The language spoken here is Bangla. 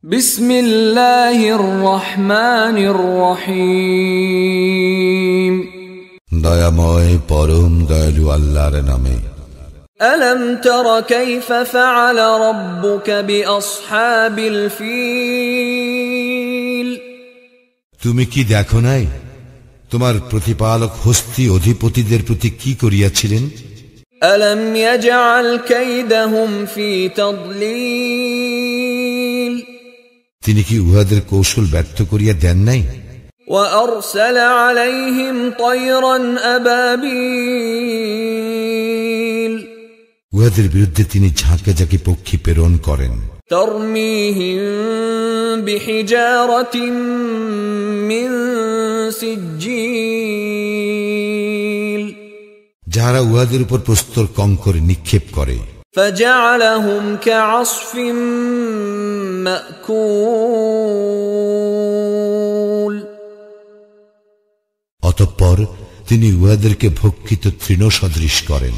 বিসমিল্লাহির রহমানির রহিম। দয়াময় পরম দয়ালু আল্লাহর নামে। আলম তারা কাইফা ফাআলা রাব্বুকা বিআসহাবিল ফিল। তুমি কি দেখো নাই তোমার প্রতিপালক হস্তি অধিপতিদের প্রতি কি করিয়াছিলেন? আলম ইয়াজআল কাইদাহুম ফি তাদলিল। তিনি কি উহাদের কৌশল ব্যর্থ করিয়া দেন নাই? وأرسل عليهم طيرا أبابيل। উহাদের বিরুদ্ধে তিনি ঝাঁকে ঝাঁকে পক্ষী প্রেরণ করেন। ترميهم بحجارة من سجيل। যাহারা উহাদের উপর প্রস্তর কঙ্কর নিক্ষেপ করে। فجعلهم كعصف مأكول। অতঃপর তিনি উহাদেরকে ভক্ষিত তৃণ সদৃশ করেন।